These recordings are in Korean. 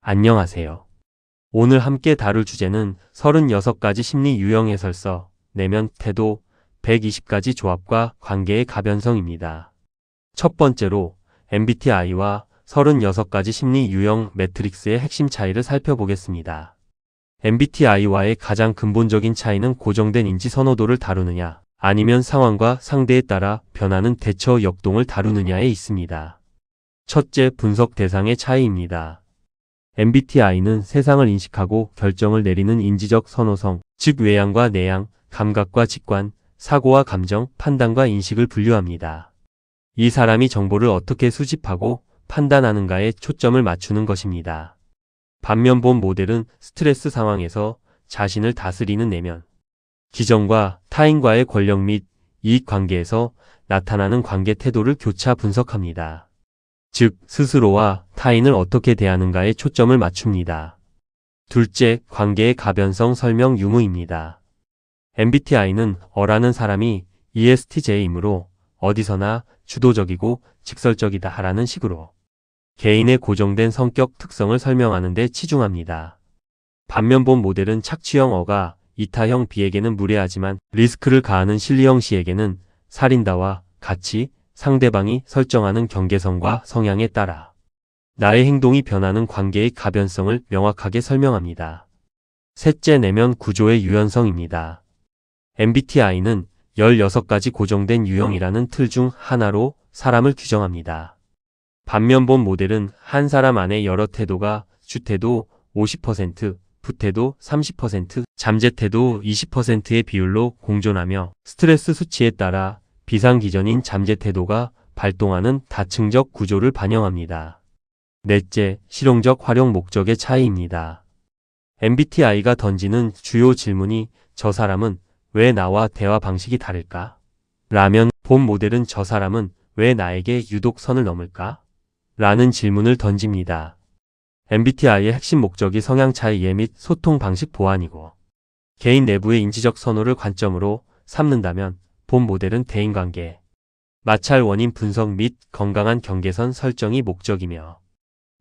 안녕하세요. 오늘 함께 다룰 주제는 36가지 심리 유형 해설서, 내면, 태도, 120가지 조합과 관계의 가변성입니다. 첫 번째로 MBTI와 36가지 심리 유형 매트릭스의 핵심 차이를 살펴보겠습니다. MBTI와의 가장 근본적인 차이는 고정된 인지 선호도를 다루느냐, 아니면 상황과 상대에 따라 변하는 대처 역동을 다루느냐에 있습니다. 첫째, 분석 대상의 차이입니다. MBTI는 세상을 인식하고 결정을 내리는 인지적 선호성, 즉 외향과 내향, 감각과 직관, 사고와 감정, 판단과 인식을 분류합니다. 이 사람이 정보를 어떻게 수집하고 판단하는가에 초점을 맞추는 것입니다. 반면 본 모델은 스트레스 상황에서 자신을 다스리는 내면, 기존과 타인과의 권력 및 이익 관계에서 나타나는 관계 태도를 교차 분석합니다. 즉, 스스로와 타인을 어떻게 대하는가에 초점을 맞춥니다. 둘째, 관계의 가변성 설명 유무입니다. MBTI는 어라는 사람이 ESTJ이므로 어디서나 주도적이고 직설적이다 라는 식으로 개인의 고정된 성격 특성을 설명하는 데 치중합니다. 반면 본 모델은 착취형 어가 이타형 B에게는 무례하지만 리스크를 가하는 실리형 C에게는 살인다와 같이 상대방이 설정하는 경계선과 성향에 따라 나의 행동이 변하는 관계의 가변성을 명확하게 설명합니다. 셋째, 내면 구조의 유연성입니다. MBTI는 16가지 고정된 유형이라는 틀 중 하나로 사람을 규정합니다. 반면 본 모델은 한 사람 안에 여러 태도가 주태도 50%, 부태도 30%, 잠재태도 20%의 비율로 공존하며 스트레스 수치에 따라 비상기전인 잠재태도가 발동하는 다층적 구조를 반영합니다. 넷째, 실용적 활용 목적의 차이입니다. MBTI가 던지는 주요 질문이 저 사람은 왜 나와 대화 방식이 다를까? 라면 본 모델은 저 사람은 왜 나에게 유독 선을 넘을까? 라는 질문을 던집니다. MBTI의 핵심 목적이 성향 차이 이해 및 소통 방식 보완이고 개인 내부의 인지적 선호를 관점으로 삼는다면 본 모델은 대인관계, 마찰 원인 분석 및 건강한 경계선 설정이 목적이며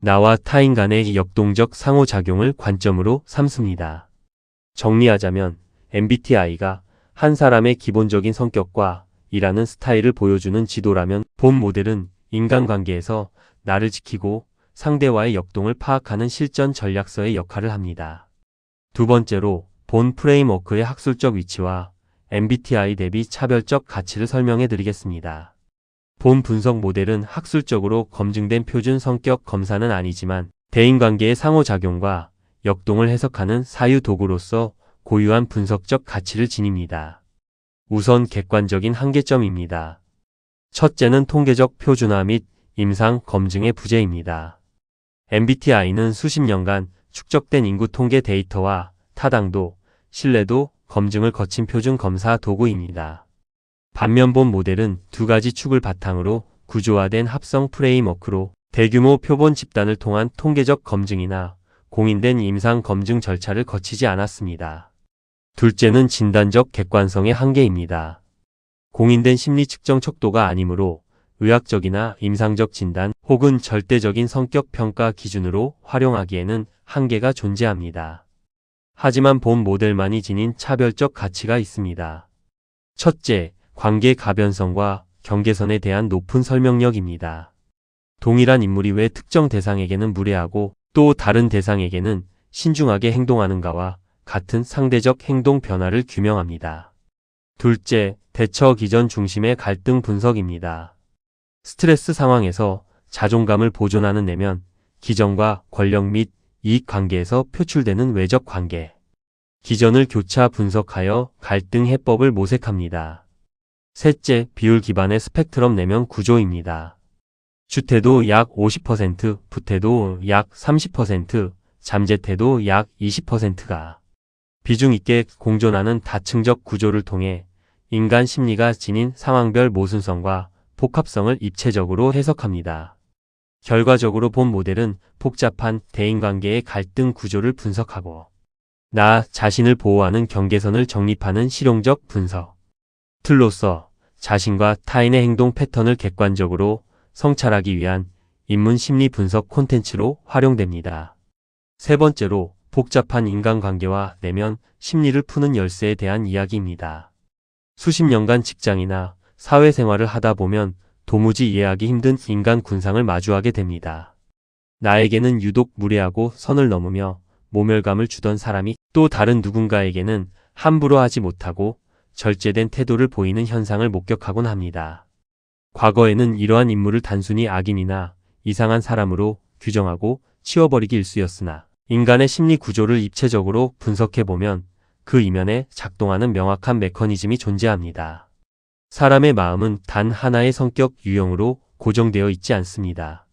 나와 타인 간의 역동적 상호작용을 관점으로 삼습니다. 정리하자면 MBTI가 한 사람의 기본적인 성격과 일하는 스타일을 보여주는 지도라면 본 모델은 인간관계에서 나를 지키고 상대와의 역동을 파악하는 실전 전략서의 역할을 합니다. 두 번째로 본 프레임워크의 학술적 위치와 MBTI 대비 차별적 가치를 설명해 드리겠습니다. 본 분석 모델은 학술적으로 검증된 표준 성격 검사는 아니지만 대인관계의 상호작용과 역동을 해석하는 사유 도구로서 고유한 분석적 가치를 지닙니다. 우선 객관적인 한계점입니다. 첫째는 통계적 표준화 및 임상 검증의 부재입니다. MBTI는 수십 년간 축적된 인구 통계 데이터와 타당도, 신뢰도, 검증을 거친 표준 검사 도구입니다. 반면 본 모델은 두 가지 축을 바탕으로 구조화된 합성 프레임워크로 대규모 표본 집단을 통한 통계적 검증이나 공인된 임상 검증 절차를 거치지 않았습니다. 둘째는 진단적 객관성의 한계입니다. 공인된 심리 측정 척도가 아니므로 의학적이나 임상적 진단 혹은 절대적인 성격 평가 기준으로 활용하기에는 한계가 존재합니다. 하지만 본 모델만이 지닌 차별적 가치가 있습니다. 첫째, 관계 가변성과 경계선에 대한 높은 설명력입니다. 동일한 인물이 왜 특정 대상에게는 무례하고 또 다른 대상에게는 신중하게 행동하는가와 같은 상대적 행동 변화를 규명합니다. 둘째, 대처 기전 중심의 갈등 분석입니다. 스트레스 상황에서 자존감을 보존하는 내면, 기전과 권력 및 이익 관계에서 표출되는 외적 관계, 기전을 교차 분석하여 갈등 해법을 모색합니다. 셋째, 비율 기반의 스펙트럼 내면 구조입니다. 주태도 약 50%, 부태도 약 30%, 잠재태도 약 20%가 비중 있게 공존하는 다층적 구조를 통해 인간 심리가 지닌 상황별 모순성과 복합성을 입체적으로 해석합니다. 결과적으로 본 모델은 복잡한 대인관계의 갈등 구조를 분석하고 나 자신을 보호하는 경계선을 정립하는 실용적 분석 틀로서 자신과 타인의 행동 패턴을 객관적으로 성찰하기 위한 인문 심리 분석 콘텐츠로 활용됩니다. 세 번째로 복잡한 인간관계와 내면 심리를 푸는 열쇠에 대한 이야기입니다. 수십 년간 직장이나 사회생활을 하다 보면 도무지 이해하기 힘든 인간 군상을 마주하게 됩니다. 나에게는 유독 무례하고 선을 넘으며 모멸감을 주던 사람이 또 다른 누군가에게는 함부로 하지 못하고 절제된 태도를 보이는 현상을 목격하곤 합니다. 과거에는 이러한 인물을 단순히 악인이나 이상한 사람으로 규정하고 치워버리기 일쑤였으나 인간의 심리 구조를 입체적으로 분석해보면 그 이면에 작동하는 명확한 메커니즘이 존재합니다. 사람의 마음은 단 하나의 성격 유형으로 고정되어 있지 않습니다.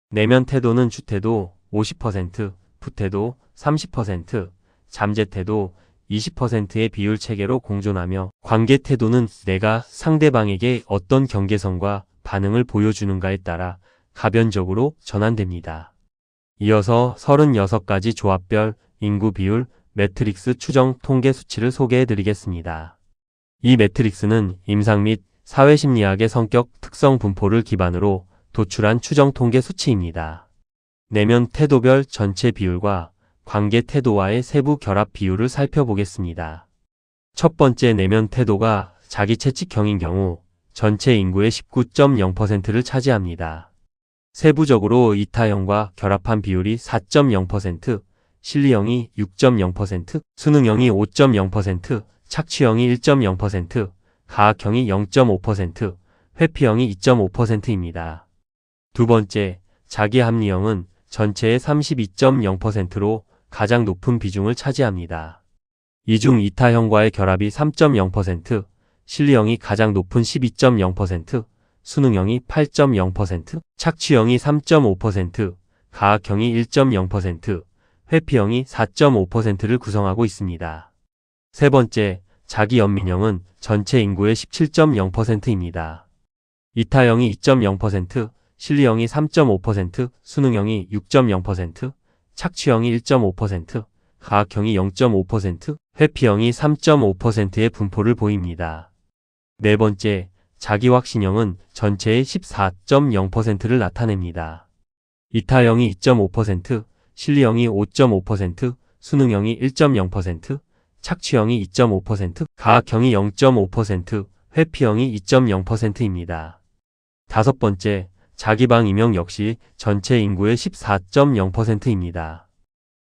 내면 태도는 주태도 50%, 부태도 30%, 잠재태도 20%의 비율 체계로 공존하며 관계 태도는 내가 상대방에게 어떤 경계선과 반응을 보여주는가에 따라 가변적으로 전환됩니다. 이어서 36가지 조합별 인구 비율 매트릭스 추정 통계 수치를 소개해 드리겠습니다. 이 매트릭스는 임상 및 사회심리학의 성격 특성 분포를 기반으로 도출한 추정 통계 수치입니다. 내면 태도별 전체 비율과 관계 태도와의 세부 결합 비율을 살펴보겠습니다. 첫 번째, 내면 태도가 자기 채찍형인 경우 전체 인구의 19.0%를 차지합니다. 세부적으로 이타형과 결합한 비율이 4.0%, 실리형이 6.0%, 수능형이 5.0%, 착취형이 1.0%, 가학형이 0.5%, 회피형이 2.5%입니다. 두 번째, 자기합리형은 전체의 32.0%로 가장 높은 비중을 차지합니다. 이 중 이타형과의 결합이 3.0%, 실리형이 가장 높은 12.0%, 수능형이 8.0%, 착취형이 3.5%, 가학형이 1.0%, 회피형이 4.5%를 구성하고 있습니다. 세 번째, 자기연민형은 전체 인구의 17.0%입니다. 이타형이 2.0%, 실리형이 3.5%, 수능형이 6.0%, 착취형이 1.5%, 가학형이 0.5%, 회피형이 3.5%의 분포를 보입니다. 네 번째, 자기확신형은 전체의 14.0%를 나타냅니다. 이타형이 2.5%, 실리형이 5.5%, 수능형이 1.0%, 착취형이 2.5%, 가학형이 0.5%, 회피형이 2.0%입니다. 다섯 번째, 자기방임형 역시 전체 인구의 14.0%입니다.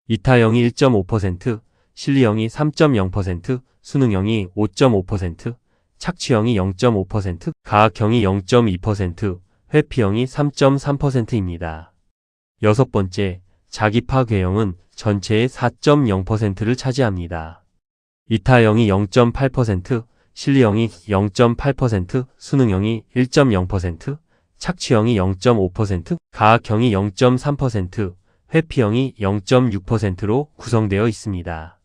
이타형이 1.5%, 실리형이 3.0%, 수능형이 5.5%, 착취형이 0.5%, 가학형이 0.2%, 회피형이 3.3%입니다. 여섯 번째, 자기파괴형은 전체의 4.0%를 차지합니다. 이타형이 0.8%, 실리형이 0.8%, 수능형이 1.0%, 착취형이 0.5%, 가학형이 0.3%, 회피형이 0.6%로 구성되어 있습니다.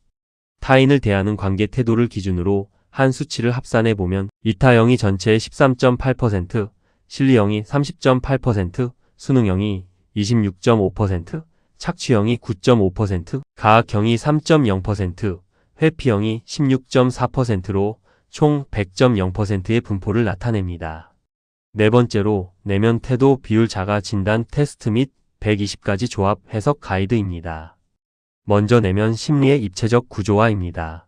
타인을 대하는 관계 태도를 기준으로 한 수치를 합산해 보면 이타형이 전체의 13.8%, 실리형이 30.8%, 수능형이 26.5%, 착취형이 9.5%, 가학형이 3.0%, 회피형이 16.4%로 총 100.0%의 분포를 나타냅니다. 네 번째로 내면 태도 비율 자가 진단 테스트 및 120가지 조합 해석 가이드입니다. 먼저 내면 심리의 입체적 구조화입니다.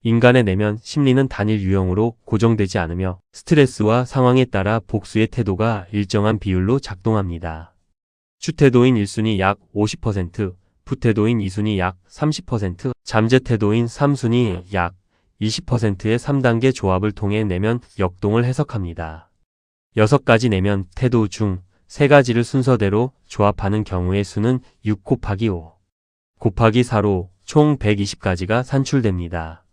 인간의 내면 심리는 단일 유형으로 고정되지 않으며 스트레스와 상황에 따라 복수의 태도가 일정한 비율로 작동합니다. 주태도인 1순위 약 50%, 부태도인 2순위 약 30%, 잠재태도인 3순위 약 20%의 3단계 조합을 통해 내면 역동을 해석합니다. 6가지 내면 태도 중 3가지를 순서대로 조합하는 경우의 수는 6 곱하기 5 곱하기 4로 총 120가지가 산출됩니다.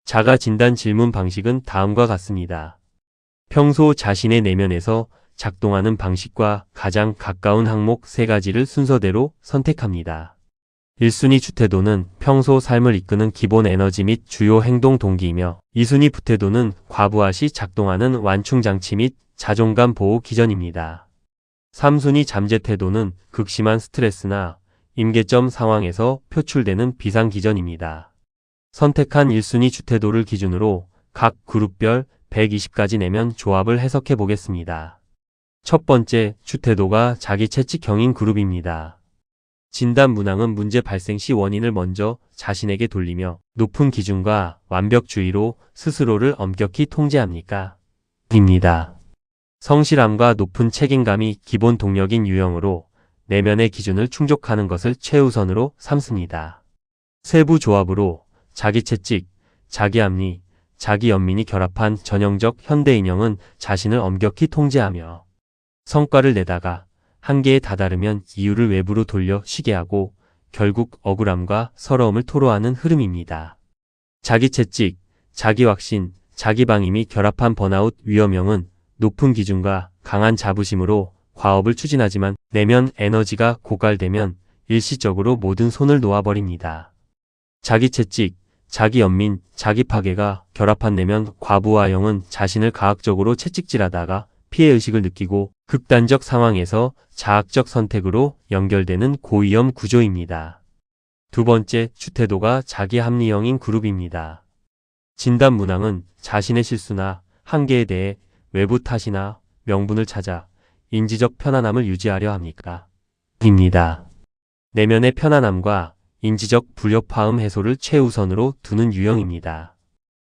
자가 진단 질문 방식은 다음과 같습니다. 평소 자신의 내면에서 작동하는 방식과 가장 가까운 항목 3가지를 순서대로 선택합니다. 1순위 주태도는 평소 삶을 이끄는 기본 에너지 및 주요 행동 동기이며 2순위 부태도는 과부하 시 작동하는 완충장치 및 자존감 보호 기전입니다. 3순위 잠재태도는 극심한 스트레스나 임계점 상황에서 표출되는 비상기전입니다. 선택한 1순위 주태도를 기준으로 각 그룹별 120가지 내면 조합을 해석해 보겠습니다. 첫 번째, 주태도가 자기 채찍형인 그룹입니다. 진단 문항은 문제 발생 시 원인을 먼저 자신에게 돌리며 높은 기준과 완벽주의로 스스로를 엄격히 통제합니까? 입니다. 성실함과 높은 책임감이 기본 동력인 유형으로 내면의 기준을 충족하는 것을 최우선으로 삼습니다. 세부 조합으로 자기채찍, 자기합리, 자기연민이 결합한 전형적 현대인형은 자신을 엄격히 통제하며 성과를 내다가 한계에 다다르면 이유를 외부로 돌려 쉬게 하고 결국 억울함과 서러움을 토로하는 흐름입니다. 자기채찍, 자기확신, 자기방임이 결합한 번아웃 위험형은 높은 기준과 강한 자부심으로 과업을 추진하지만 내면 에너지가 고갈되면 일시적으로 모든 손을 놓아버립니다. 자기채찍, 자기연민, 자기파괴가 결합한 내면 과부하형은 자신을 가학적으로 채찍질하다가 피해의식을 느끼고 극단적 상황에서 자학적 선택으로 연결되는 고위험 구조입니다. 두 번째, 주태도가 자기합리형인 그룹입니다. 진단 문항은 자신의 실수나 한계에 대해 외부 탓이나 명분을 찾아 인지적 편안함을 유지하려 합니까? 입니다. 내면의 편안함과 인지적 불협화음 해소를 최우선으로 두는 유형입니다.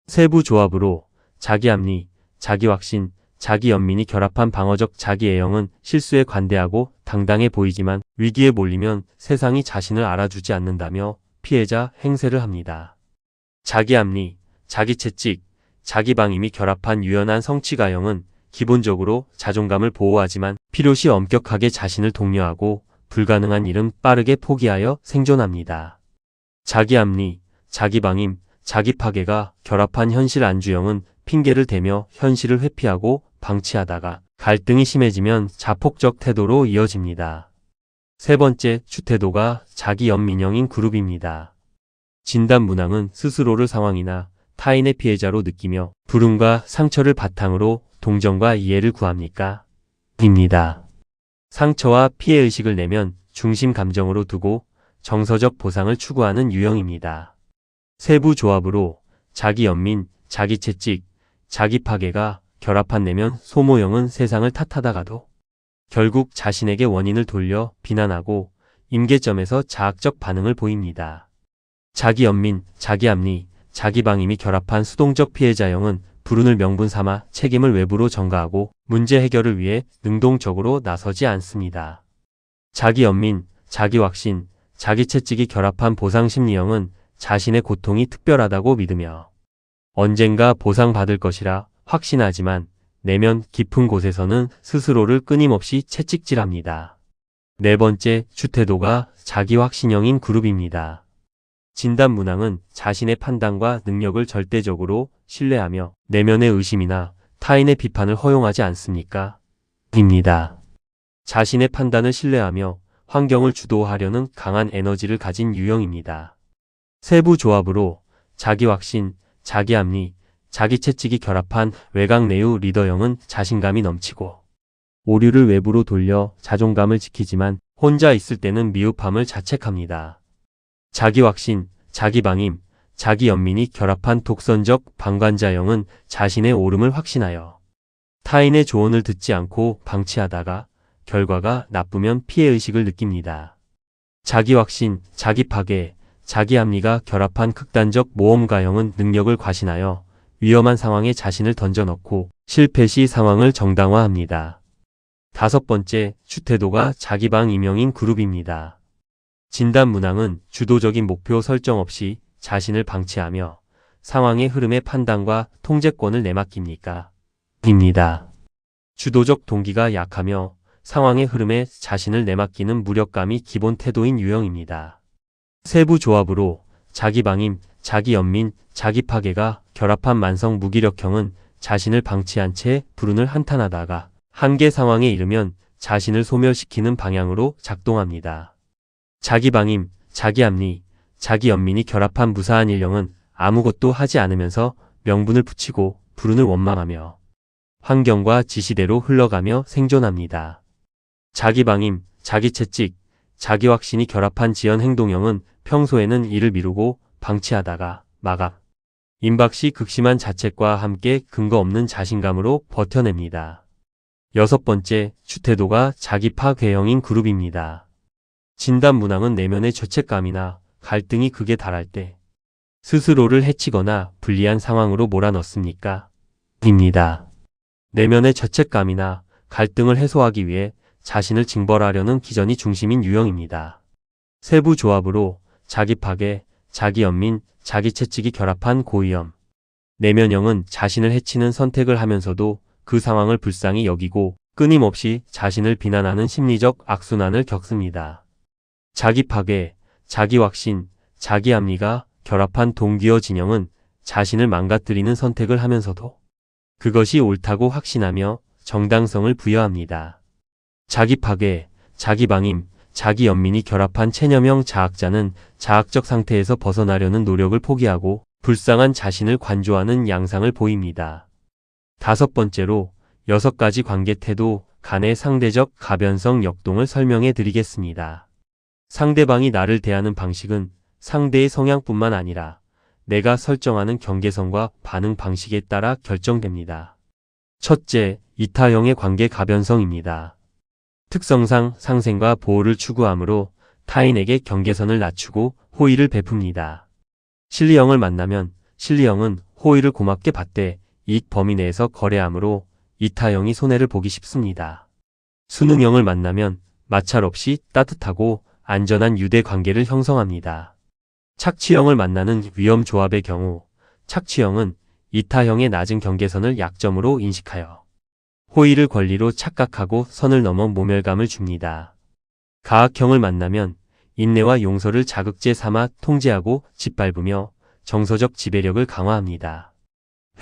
세부 조합으로 자기합리, 자기확신, 자기연민이 결합한 방어적 자기애형은 실수에 관대하고 당당해 보이지만 위기에 몰리면 세상이 자신을 알아주지 않는다며 피해자 행세를 합니다. 자기합리, 자기채찍, 자기방임이 결합한 유연한 성취가형은 기본적으로 자존감을 보호하지만 필요시 엄격하게 자신을 독려하고 불가능한 일은 빠르게 포기하여 생존합니다. 자기합리, 자기방임, 자기파괴가 결합한 현실 안주형은 핑계를 대며 현실을 회피하고 방치하다가 갈등이 심해지면 자폭적 태도로 이어집니다. 세 번째, 주태도가 자기연민형인 그룹입니다. 진단 문항은 스스로를 상황이나 타인의 피해자로 느끼며 불운과 상처를 바탕으로 동정과 이해를 구합니까? 입니다. 상처와 피해의식을 내면 중심 감정으로 두고 정서적 보상을 추구하는 유형입니다. 세부 조합으로 자기연민, 자기채찍, 자기파괴가 결합한 내면 소모형은 세상을 탓하다가도 결국 자신에게 원인을 돌려 비난하고 임계점에서 자학적 반응을 보입니다. 자기연민, 자기합리, 자기방임이 결합한 수동적 피해자형은 불운을 명분 삼아 책임을 외부로 전가하고 문제 해결을 위해 능동적으로 나서지 않습니다. 자기연민, 자기확신, 자기채찍이 결합한 보상심리형은 자신의 고통이 특별하다고 믿으며 언젠가 보상받을 것이라 확신하지만 내면 깊은 곳에서는 스스로를 끊임없이 채찍질합니다. 네 번째, 주태도가 자기확신형인 그룹입니다. 진단 문항은 자신의 판단과 능력을 절대적으로 신뢰하며 내면의 의심이나 타인의 비판을 허용하지 않습니까? 입니다. 자신의 판단을 신뢰하며 환경을 주도하려는 강한 에너지를 가진 유형입니다. 세부 조합으로 자기확신, 자기합리, 자기채찍이 결합한 외곽내유 리더형은 자신감이 넘치고 오류를 외부로 돌려 자존감을 지키지만 혼자 있을 때는 미흡함을 자책합니다. 자기확신, 자기방임, 자기연민이 결합한 독선적 방관자형은 자신의 옳음을 확신하여 타인의 조언을 듣지 않고 방치하다가 결과가 나쁘면 피해의식을 느낍니다. 자기확신, 자기파괴, 자기합리가 결합한 극단적 모험가형은 능력을 과신하여 위험한 상황에 자신을 던져넣고 실패 시 상황을 정당화합니다. 다섯 번째, 주태도가 자기방임형인 그룹입니다. 진단 문항은 주도적인 목표 설정 없이 자신을 방치하며 상황의 흐름의 판단과 통제권을 내맡깁니까? 입니다. 주도적 동기가 약하며 상황의 흐름에 자신을 내맡기는 무력감이 기본 태도인 유형입니다. 세부 조합으로 자기방임, 자기연민, 자기파괴가 결합한 만성 무기력형은 자신을 방치한 채 불운을 한탄하다가 한계 상황에 이르면 자신을 소멸시키는 방향으로 작동합니다. 자기방임, 자기합리, 자기연민이 결합한 무사한 일형은 아무것도 하지 않으면서 명분을 붙이고 불운을 원망하며 환경과 지시대로 흘러가며 생존합니다. 자기방임, 자기채찍, 자기확신이 결합한 지연행동형은 평소에는 일을 미루고 방치하다가 마감, 임박 시 극심한 자책과 함께 근거 없는 자신감으로 버텨냅니다. 여섯 번째, 주태도가 자기파괴형인 그룹입니다. 진단 문항은 내면의 죄책감이나 갈등이 극에 달할 때 스스로를 해치거나 불리한 상황으로 몰아넣습니까? 입니다. 내면의 죄책감이나 갈등을 해소하기 위해 자신을 징벌하려는 기전이 중심인 유형입니다. 세부 조합으로 자기 파괴, 자기 연민, 자기 채찍이 결합한 고위험. 내면형은 자신을 해치는 선택을 하면서도 그 상황을 불쌍히 여기고 끊임없이 자신을 비난하는 심리적 악순환을 겪습니다. 자기 파괴, 자기 확신, 자기 합리가 결합한 동기어 진영은 자신을 망가뜨리는 선택을 하면서도 그것이 옳다고 확신하며 정당성을 부여합니다. 자기 파괴, 자기 방임, 자기 연민이 결합한 체념형 자학자는 자학적 상태에서 벗어나려는 노력을 포기하고 불쌍한 자신을 관조하는 양상을 보입니다. 다섯 번째로 6가지 관계 태도 간의 상대적 가변성 역동을 설명해 드리겠습니다. 상대방이 나를 대하는 방식은 상대의 성향뿐만 아니라 내가 설정하는 경계선과 반응 방식에 따라 결정됩니다. 첫째, 이타형의 관계 가변성입니다. 특성상 상생과 보호를 추구하므로 타인에게 경계선을 낮추고 호의를 베풉니다. 신리형을 만나면 신리형은 호의를 고맙게 받되 이익 범위 내에서 거래하므로 이타형이 손해를 보기 쉽습니다. 수능형을 만나면 마찰 없이 따뜻하고 안전한 유대 관계를 형성합니다. 착취형을 만나는 위험 조합의 경우 착취형은 이타형의 낮은 경계선을 약점으로 인식하여 호의를 권리로 착각하고 선을 넘어 모멸감을 줍니다. 가학형을 만나면 인내와 용서를 자극제 삼아 통제하고 짓밟으며 정서적 지배력을 강화합니다.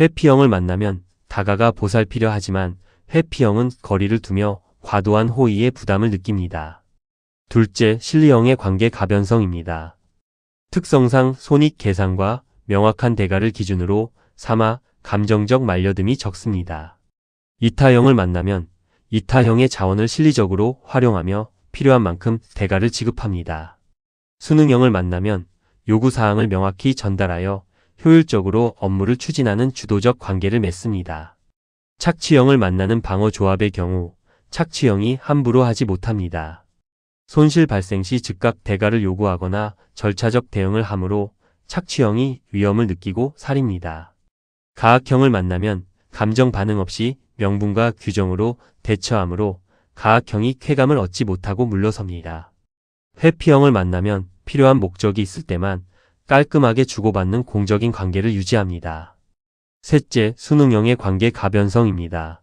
회피형을 만나면 다가가 보살피려 하지만 회피형은 거리를 두며 과도한 호의의 부담을 느낍니다. 둘째, 신리형의 관계 가변성입니다. 특성상 손익 계산과 명확한 대가를 기준으로 삼아 감정적 말려듦이 적습니다. 이타형을 만나면 이타형의 자원을 실리적으로 활용하며 필요한 만큼 대가를 지급합니다. 수능형을 만나면 요구사항을 명확히 전달하여 효율적으로 업무를 추진하는 주도적 관계를 맺습니다. 착취형을 만나는 방어조합의 경우 착취형이 함부로 하지 못합니다. 손실 발생 시 즉각 대가를 요구하거나 절차적 대응을 하므로 착취형이 위험을 느끼고 살입니다. 가학형을 만나면 감정 반응 없이 명분과 규정으로 대처하므로 가학형이 쾌감을 얻지 못하고 물러섭니다. 회피형을 만나면 필요한 목적이 있을 때만 깔끔하게 주고받는 공적인 관계를 유지합니다. 셋째, 수능형의 관계 가변성입니다.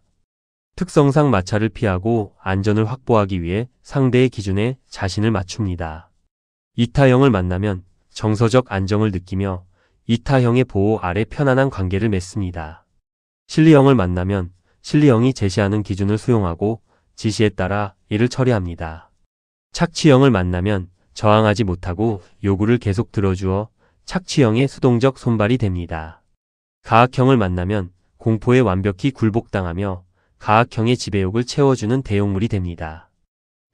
특성상 마찰을 피하고 안전을 확보하기 위해 상대의 기준에 자신을 맞춥니다. 이타형을 만나면 정서적 안정을 느끼며 이타형의 보호 아래 편안한 관계를 맺습니다. 신리형을 만나면 신리형이 제시하는 기준을 수용하고 지시에 따라 이를 처리합니다. 착취형을 만나면 저항하지 못하고 요구를 계속 들어주어 착취형의 수동적 손발이 됩니다. 가학형을 만나면 공포에 완벽히 굴복당하며 가학형의 지배욕을 채워주는 대용물이 됩니다.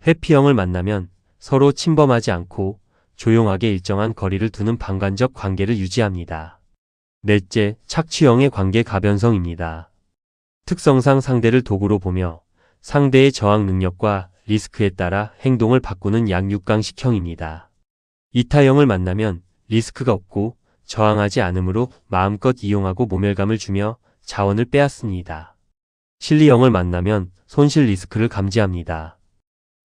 회피형을 만나면 서로 침범하지 않고 조용하게 일정한 거리를 두는 방관적 관계를 유지합니다. 넷째, 착취형의 관계 가변성입니다. 특성상 상대를 도구로 보며 상대의 저항 능력과 리스크에 따라 행동을 바꾸는 양육강식형입니다. 이타형을 만나면 리스크가 없고 저항하지 않으므로 마음껏 이용하고 모멸감을 주며 자원을 빼앗습니다. 신리형을 만나면 손실 리스크를 감지합니다.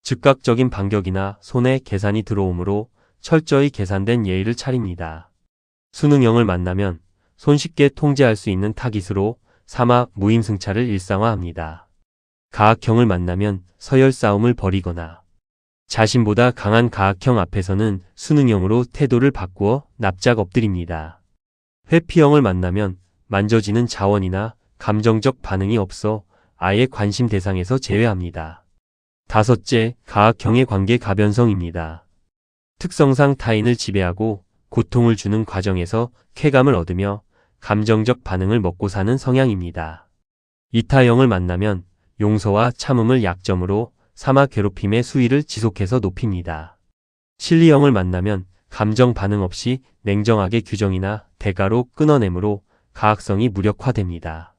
즉각적인 반격이나 손해 계산이 들어오므로 철저히 계산된 예의를 차립니다. 수능형을 만나면 손쉽게 통제할 수 있는 타깃으로 삼아 무임승차를 일상화합니다. 가학형을 만나면 서열 싸움을 벌이거나 자신보다 강한 가학형 앞에서는 수능형으로 태도를 바꾸어 납작 엎드립니다. 회피형을 만나면 만져지는 자원이나 감정적 반응이 없어 아예 관심 대상에서 제외합니다. 다섯째, 가학형의 관계 가변성입니다. 특성상 타인을 지배하고 고통을 주는 과정에서 쾌감을 얻으며 감정적 반응을 먹고 사는 성향입니다. 이타형을 만나면 용서와 참음을 약점으로 삼아 괴롭힘의 수위를 지속해서 높입니다. 신리형을 만나면 감정 반응 없이 냉정하게 규정이나 대가로 끊어내므로 가학성이 무력화됩니다.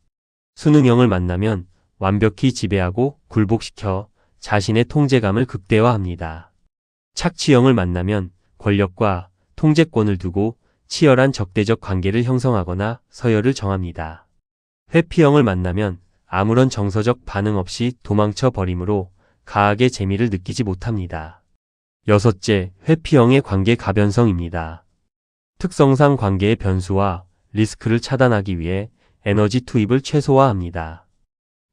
수능형을 만나면 완벽히 지배하고 굴복시켜 자신의 통제감을 극대화합니다. 착취형을 만나면 권력과 통제권을 두고 치열한 적대적 관계를 형성하거나 서열을 정합니다. 회피형을 만나면 아무런 정서적 반응 없이 도망쳐 버림으로 가하게 재미를 느끼지 못합니다. 여섯째, 회피형의 관계 가변성입니다. 특성상 관계의 변수와 리스크를 차단하기 위해 에너지 투입을 최소화합니다.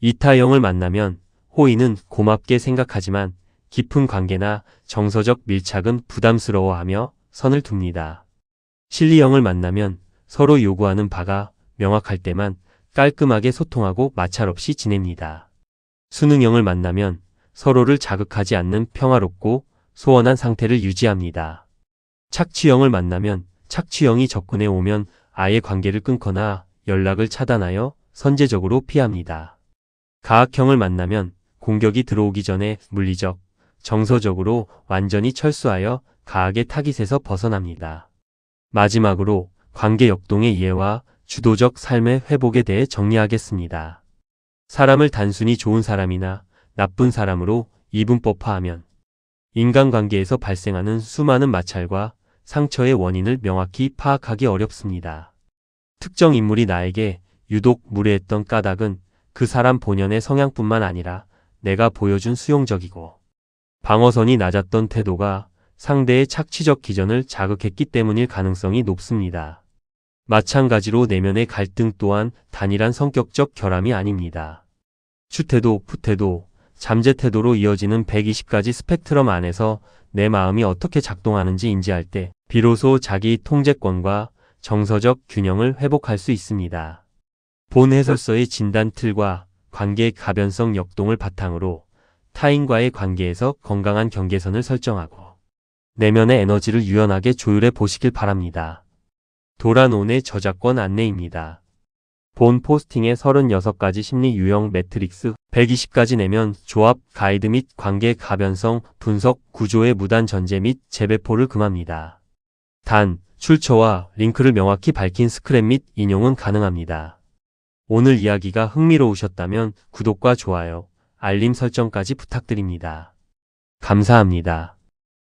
이타형을 만나면 호의는 고맙게 생각하지만 깊은 관계나 정서적 밀착은 부담스러워하며 선을 둡니다. 실리형을 만나면 서로 요구하는 바가 명확할 때만 깔끔하게 소통하고 마찰 없이 지냅니다. 수능형을 만나면 서로를 자극하지 않는 평화롭고 소원한 상태를 유지합니다. 착취형을 만나면 착취형이 접근해 오면 아예 관계를 끊거나 연락을 차단하여 선제적으로 피합니다. 가학형을 만나면 공격이 들어오기 전에 물리적, 정서적으로 완전히 철수하여 가학의 타깃에서 벗어납니다. 마지막으로 관계 역동의 이해와 주도적 삶의 회복에 대해 정리하겠습니다. 사람을 단순히 좋은 사람이나 나쁜 사람으로 이분법화하면 인간관계에서 발생하는 수많은 마찰과 상처의 원인을 명확히 파악하기 어렵습니다. 특정 인물이 나에게 유독 무례했던 까닭은 그 사람 본연의 성향뿐만 아니라 내가 보여준 수용적이고 방어선이 낮았던 태도가 상대의 착취적 기전을 자극했기 때문일 가능성이 높습니다. 마찬가지로 내면의 갈등 또한 단일한 성격적 결함이 아닙니다. 추태도, 푸태도, 잠재태도로 이어지는 120가지 스펙트럼 안에서 내 마음이 어떻게 작동하는지 인지할 때 비로소 자기 통제권과 정서적 균형을 회복할 수 있습니다. 본 해설서의 진단 틀과 관계의 가변성 역동을 바탕으로 타인과의 관계에서 건강한 경계선을 설정하고 내면의 에너지를 유연하게 조율해 보시길 바랍니다. 도란온의 저작권 안내입니다. 본 포스팅의 36가지 심리 유형 매트릭스 120가지 내면 조합 가이드 및 관계 가변성 분석 구조의 무단 전제 및 재배포를 금합니다. 단, 출처와 링크를 명확히 밝힌 스크랩 및 인용은 가능합니다. 오늘 이야기가 흥미로우셨다면 구독과 좋아요, 알림 설정까지 부탁드립니다. 감사합니다.